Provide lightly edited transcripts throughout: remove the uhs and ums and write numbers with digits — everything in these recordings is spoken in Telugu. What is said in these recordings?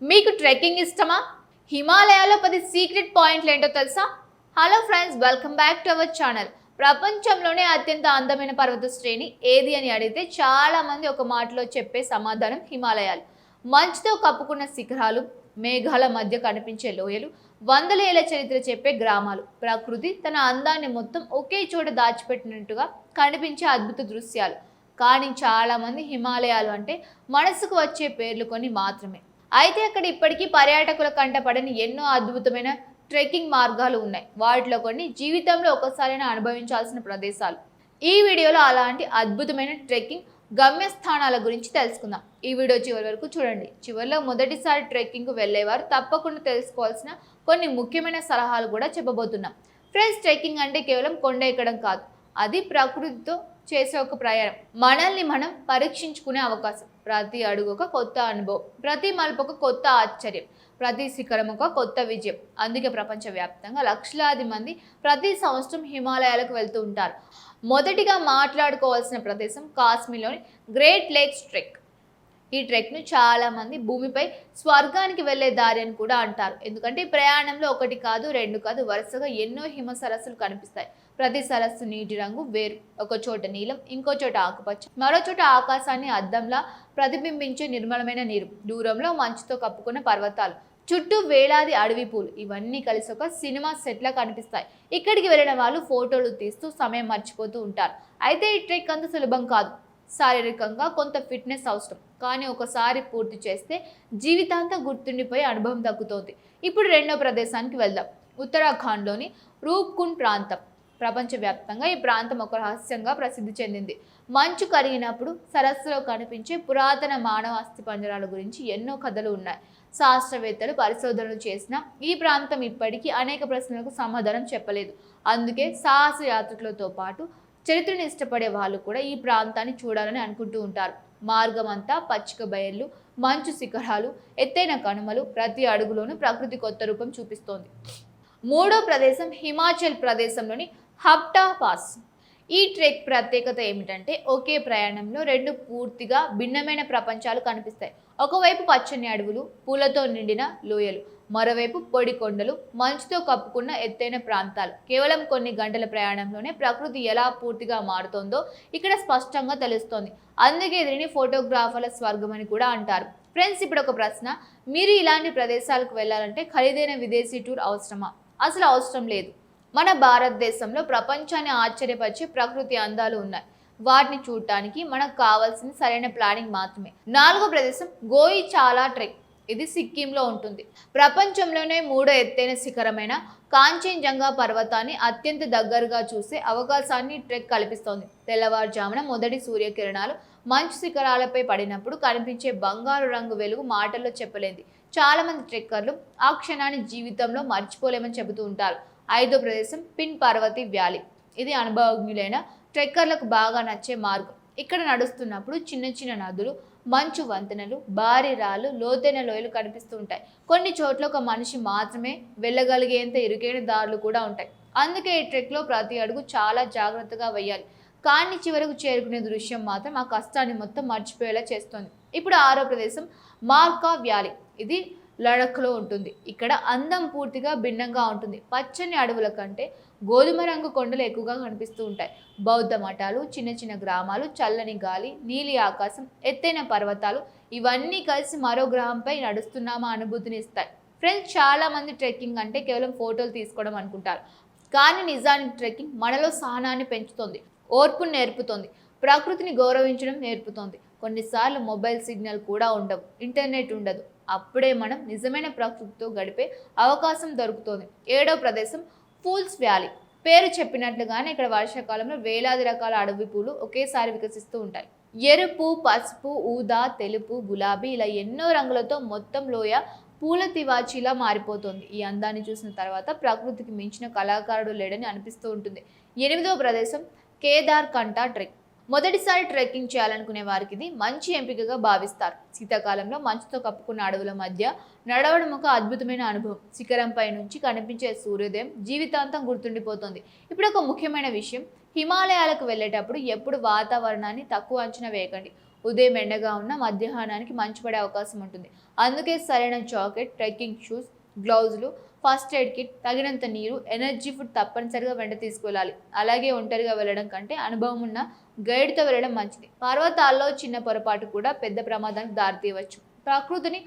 మీకు ట్రెక్కింగ్ ఇష్టమా? హిమాలయాలో 10 సీక్రెట్ పాయింట్లు ఏంటో తెలుసా? Hello friends, welcome back to our channel. ప్రపంచంలోనే అత్యంత అందమైన పర్వత శ్రేణి ఏది అని అడిగితే చాలా మంది ఒక మాటలో చెప్పే సమాధానం హిమాలయాలు. మంచుతో కప్పుకున్న శిఖరాలు, మేఘాల మధ్య కనిపించే లోయలు, వందల ఏళ్ల చరిత్ర చెప్పే గ్రామాలు, ప్రకృతి తన అందాన్ని మొత్తం ఒకే చోట దాచిపెట్టినట్టుగా కనిపించే అద్భుత దృశ్యాలు. కానీ చాలా మంది హిమాలయాలు అంటే మనసుకు వచ్చే పేర్లు కొన్ని మాత్రమే. అయితే అక్కడ ఇప్పటికీ పర్యాటకుల కంటపడని ఎన్నో అద్భుతమైన ట్రెక్కింగ్ మార్గాలు ఉన్నాయి. వాటిలో కొన్ని జీవితంలో ఒకసారైనా అనుభవించాల్సిన ప్రదేశాలు. ఈ వీడియోలో అలాంటి అద్భుతమైన ట్రెక్కింగ్ గమ్యస్థానాల గురించి తెలుసుకుందాం. ఈ వీడియో చివరి వరకు చూడండి. చివరిలో మొదటిసారి ట్రెక్కింగ్కు వెళ్ళేవారు తప్పకుండా తెలుసుకోవాల్సిన కొన్ని ముఖ్యమైన సలహాలు కూడా చెప్పబోతున్నాం. ఫ్రెండ్స్, ట్రెక్కింగ్ అంటే కేవలం కొండ ఎక్కడం కాదు, అది ప్రకృతితో చేసే ఒక ప్రయాణం. మనల్ని మనం పరీక్షించుకునే అవకాశం. ప్రతి అడుగు ఒక కొత్త అనుభవం, ప్రతి మలుపు ఒక కొత్త ఆశ్చర్యం, ప్రతి శిఖరం ఒక కొత్త విజయం. అందుకే ప్రపంచవ్యాప్తంగా లక్షలాది మంది ప్రతి సంవత్సరం హిమాలయాలకు వెళ్తూ ఉంటారు. మొదటిగా మాట్లాడుకోవాల్సిన ప్రదేశం కాశ్మీర్లోని గ్రేట్ లేక్స్ ట్రెక్. ఈ ట్రెక్ను చాలామంది భూమిపై స్వర్గానికి వెళ్లే దారి అని కూడా అంటారు. ఎందుకంటే ఈ ప్రయాణంలో ఒకటి కాదు, రెండు కాదు, వరుసగా ఎన్నో హిమ సరస్సులు కనిపిస్తాయి. ప్రతి సరస్సు నీటి రంగు వేరు. ఒక చోట నీలం, ఇంకో చోట ఆకుపచ్చ, మరో చోట ఆకాశాన్ని అద్దంలా ప్రతిబింబించే నిర్మలమైన నీరు, దూరంలో మంచుతో కప్పుకున్న పర్వతాలు, చుట్టూ వేలాది అడవి పూలు, ఇవన్నీ కలిసి ఒక సినిమా సెట్లా కనిపిస్తాయి. ఇక్కడికి వెళ్ళిన వాళ్ళు ఫోటోలు తీస్తూ సమయం మర్చిపోతూ ఉంటారు. అయితే ఈ ట్రెక్ అంత సులభం కాదు. శారీరకంగా కొంత ఫిట్నెస్ అవసరం, కానీ ఒకసారి పూర్తి చేస్తే జీవితాంతం గుర్తుండిపోయే అనుభవం దక్కుతోంది. ఇప్పుడు రెండో ప్రదేశానికి వెళ్దాం. ఉత్తరాఖండ్లోని రూప్కుండ్ ప్రాంతం. ప్రపంచవ్యాప్తంగా ఈ ప్రాంతం ఒక రహస్యంగా ప్రసిద్ధి చెందింది. మంచు కరిగినప్పుడు సరస్సులో కనిపించే పురాతన మానవ అస్థిపంజరాల గురించి ఎన్నో కథలు ఉన్నాయి. శాస్త్రవేత్తలు పరిశోధనలు చేసిన ఈ ప్రాంతం ఇప్పటికీ అనేక ప్రశ్నలకు సమాధానం చెప్పలేదు. అందుకే సాహస యాత్రికులతో పాటు చరిత్రను ఇష్టపడే వాళ్ళు కూడా ఈ ప్రాంతాన్ని చూడాలని అనుకుంటూ ఉంటారు. మార్గం అంతా పచ్చిక బయళ్ళు, మంచు శిఖరాలు, ఎత్తైన కనుమలు, ప్రతి అడుగులోనూ ప్రకృతి కొత్త రూపం చూపిస్తోంది. మూడో ప్రదేశం హిమాచల్ ప్రదేశంలోని హప్టా పాస్. ఈ ట్రెక్ ప్రత్యేకత ఏమిటంటే ఒకే ప్రయాణంలో రెండు పూర్తిగా భిన్నమైన ప్రపంచాలు కనిపిస్తాయి. ఒకవైపు పచ్చని అడవులు, పూలతో నిండిన లోయలు, మరోవైపు పొడి కొండలు, మంచుతో కప్పుకున్న ఎత్తైన ప్రాంతాలు. కేవలం కొన్ని గంటల ప్రయాణంలోనే ప్రకృతి ఎలా పూర్తిగా మారుతోందో ఇక్కడ స్పష్టంగా తెలుస్తోంది. అందుకే దీనిని ఫోటోగ్రాఫర్ల స్వర్గం అని కూడా అంటారు. ఫ్రెండ్స్, ఇప్పుడు ఒక ప్రశ్న. మీరు ఇలాంటి ప్రదేశాలకు వెళ్ళాలంటే ఖరీదైన విదేశీ టూర్ అవసరమా? అసలు అవసరం లేదు. మన భారతదేశంలో ప్రపంచాన్ని ఆశ్చర్యపరిచే ప్రకృతి అందాలు ఉన్నాయి. వాటిని చూడటానికి మనకు కావాల్సింది సరైన ప్లానింగ్ మాత్రమే. నాలుగో ప్రదేశం గోయిచాలా ట్రెక్. ఇది సిక్కింలో ఉంటుంది. ప్రపంచంలోనే మూడో ఎత్తైన శిఖరమైన కాంచన్జంగా పర్వతాన్ని అత్యంత దగ్గరగా చూసే అవకాశాన్ని ట్రెక్ కల్పిస్తోంది. తెల్లవారుజామున మొదటి సూర్యకిరణాలు మంచు శిఖరాలపై పడినప్పుడు కనిపించే బంగారు రంగు వెలుగు మాటల్లో చెప్పలేంది. చాలా మంది ట్రెక్కర్లు ఆ క్షణాన్ని జీవితంలో మర్చిపోలేమని చెబుతూ ఉంటారు. ఐదో ప్రదేశం పిన్ పార్వతి వ్యాలీ. ఇది అనుభవజ్ఞులైన ట్రెక్కర్లకు బాగా నచ్చే మార్గం. ఇక్కడ నడుస్తున్నప్పుడు చిన్న చిన్న నదులు, మంచు వంతెనలు, భారీ రాళ్ళు, లోతైన లోయలు కనిపిస్తూ ఉంటాయి. కొన్ని చోట్ల ఒక మనిషి మాత్రమే వెళ్ళగలిగేంత ఇరుకైన దారులు కూడా ఉంటాయి. అందుకే ఈ ట్రెక్లో ప్రతి అడుగు చాలా జాగ్రత్తగా వేయాలి. కానీ చివరకు చేరుకునే దృశ్యం మాత్రం ఆ కష్టాన్ని మొత్తం మర్చిపోయేలా చేస్తుంది. ఇప్పుడు ఆరో ప్రదేశం మార్కా వ్యాలీ. ఇది లడఖ్లో ఉంటుంది. ఇక్కడ అందం పూర్తిగా భిన్నంగా ఉంటుంది. పచ్చని అడవుల కంటే గోధుమ రంగు కొండలు ఎక్కువగా కనిపిస్తూ ఉంటాయి. బౌద్ధ మఠాలు, చిన్న చిన్న గ్రామాలు, చల్లని గాలి, నీలి ఆకాశం, ఎత్తైన పర్వతాలు, ఇవన్నీ కలిసి మరో గ్రహంపై నడుస్తున్నామా అనుభూతిని ఇస్తాయి. ఫ్రెండ్స్, చాలా మంది ట్రెక్కింగ్ అంటే కేవలం ఫోటోలు తీసుకోవడం అనుకుంటారు. కానీ నిజానికి ట్రెక్కింగ్ మనలో సహనాన్ని పెంచుతుంది, ఓర్పును నేర్పుతోంది, ప్రకృతిని గౌరవించడం నేర్పుతోంది. కొన్నిసార్లు మొబైల్ సిగ్నల్ కూడా ఉండవు, ఇంటర్నెట్ ఉండదు. అప్పుడే మనం నిజమైన ప్రకృతితో గడిపే అవకాశం దొరుకుతుంది. ఏడో ప్రదేశం ఫూల్స్ వ్యాలీ. పేరు చెప్పినట్లుగానే ఇక్కడ వర్షాకాలంలో వేలాది రకాల అడవి పూలు ఒకేసారి వికసిస్తూ ఉంటాయి. ఎరుపు, పసుపు, ఊదా, తెలుపు, గులాబీ, ఇలా ఎన్నో రంగులతో మొత్తం లోయ పూల తివాచీలా మారిపోతుంది. ఈ అందాన్ని చూసిన తర్వాత ప్రకృతికి మించిన కళాకారుడు లేడని అనిపిస్తూ ఉంటుంది. ఎనిమిదో ప్రదేశం కేదార్ కంఠా ట్రెక్. మొదటిసారి ట్రెక్కింగ్ చేయాలనుకునే వారికి ఇది మంచి ఎంపికగా భావిస్తారు. శీతాకాలంలో మంచుతో కప్పుకున్న అడవుల మధ్య నడవడం ఒక అద్భుతమైన అనుభవం. శిఖరంపై నుంచి కనిపించే సూర్యోదయం జీవితాంతం గుర్తుండిపోతుంది. ఇప్పుడు ఒక ముఖ్యమైన విషయం, హిమాలయాలకు వెళ్ళేటప్పుడు ఎప్పుడు వాతావరణాన్ని తక్కువ అంచనా వేయకండి. ఉదయం ఎండగా ఉన్న మధ్యాహ్నానికి మంచు పడే అవకాశం ఉంటుంది. అందుకే సరైన జాకెట్, ట్రెక్కింగ్ షూస్, గ్లౌజులు, ఫస్ట్ ఎయిడ్ కిట్, తగినంత నీరు, ఎనర్జీ ఫుడ్ తప్పనిసరిగా వెంట తీసుకువెళ్ళాలి. అలాగే ఒంటరిగా వెళ్ళడం కంటే అనుభవం ఉన్న గైడ్తో వెళ్ళడం మంచిది. పర్వతాల్లో చిన్న పొరపాటు కూడా పెద్ద ప్రమాదానికి దారితీయవచ్చు. ప్రకృతిని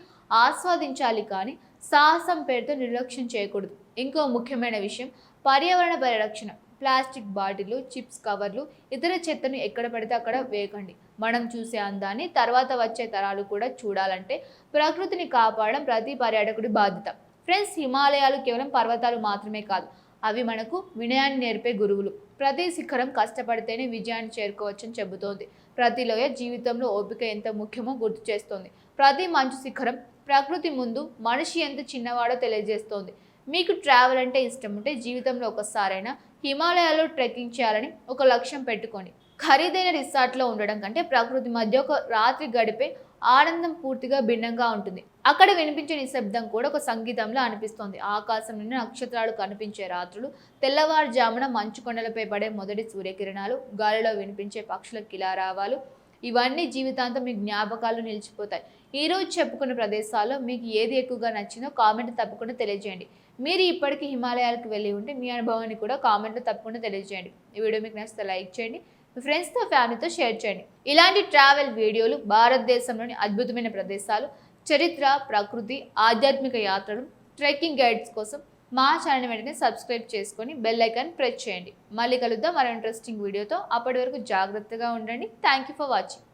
ఆస్వాదించాలి కానీ సాహసం పేరుతో నిర్లక్ష్యం చేయకూడదు. ఇంకో ముఖ్యమైన విషయం పర్యావరణ పరిరక్షణ. ప్లాస్టిక్ బాటిళ్లు, చిప్స్ కవర్లు, ఇతర చెత్తను ఎక్కడ పడితే అక్కడ వేయకండి. మనం చూసే అందాన్ని తర్వాత వచ్చే తరాలు కూడా చూడాలంటే ప్రకృతిని కాపాడడం ప్రతి పర్యాటకుడి బాధ్యత. ఫ్రెండ్స్, హిమాలయాలు కేవలం పర్వతాలు మాత్రమే కాదు, అవి మనకు వినయాన్ని నేర్పే గురువులు. ప్రతి శిఖరం కష్టపడితేనే విజయాన్ని చేరుకోవచ్చని చెబుతోంది. ప్రతి లోయ జీవితంలో ఓపిక ఎంత ముఖ్యమో గుర్తు చేస్తోంది. ప్రతి మంచు శిఖరం ప్రకృతి ముందు మనిషి ఎంత చిన్నవాడో తెలియజేస్తోంది. మీకు ట్రావెల్ అంటే ఇష్టం ఉంటే జీవితంలో ఒకసారైనా హిమాలయాల్లో ట్రెక్కింగ్ చేయాలని ఒక లక్ష్యం పెట్టుకోండి. ఖరీదైన రిసార్ట్లో ఉండడం కంటే ప్రకృతి మధ్య ఒక రాత్రి గడిపే ఆనందం పూర్తిగా భిన్నంగా ఉంటుంది. అక్కడ వినిపించే నిశ్శబ్దం కూడా ఒక సంగీతంలో అనిపిస్తోంది. ఆకాశం నుండి నక్షత్రాలు కనిపించే రాత్రులు, తెల్లవారుజామున మంచు కొండలపై పడే మొదటి సూర్యకిరణాలు, గాలిలో వినిపించే పక్షుల కిలారావాలు, ఇవన్నీ జీవితాంతం మీ జ్ఞాపకాలు నిలిచిపోతాయి. ఈరోజు చెప్పుకున్న ప్రదేశాల్లో మీకు ఏది ఎక్కువగా నచ్చిందో కామెంట్ తప్పకుండా తెలియజేయండి. మీరు ఇప్పటికీ హిమాలయాలకు వెళ్ళి ఉంటే మీ అనుభవాన్ని కూడా కామెంట్లో తప్పకుండా తెలియజేయండి. ఈ వీడియో మీకు నచ్చితే లైక్ చేయండి, మీ ఫ్రెండ్స్తో ఫ్యామిలీతో షేర్ చేయండి. ఇలాంటి ట్రావెల్ వీడియోలు, భారతదేశంలోని అద్భుతమైన ప్రదేశాలు, చరిత్ర, ప్రకృతి, ఆధ్యాత్మిక యాత్రలు, ట్రెక్కింగ్ గైడ్స్ కోసం మా ఛానల్ వెంటనే సబ్స్క్రైబ్ చేసుకొని బెల్ ఐకాన్ ప్రెస్ చేయండి. మళ్ళీ కలుద్దాం మరో ఇంట్రెస్టింగ్ వీడియోతో. అప్పటి వరకు జాగ్రత్తగా ఉండండి. Thank you for watching.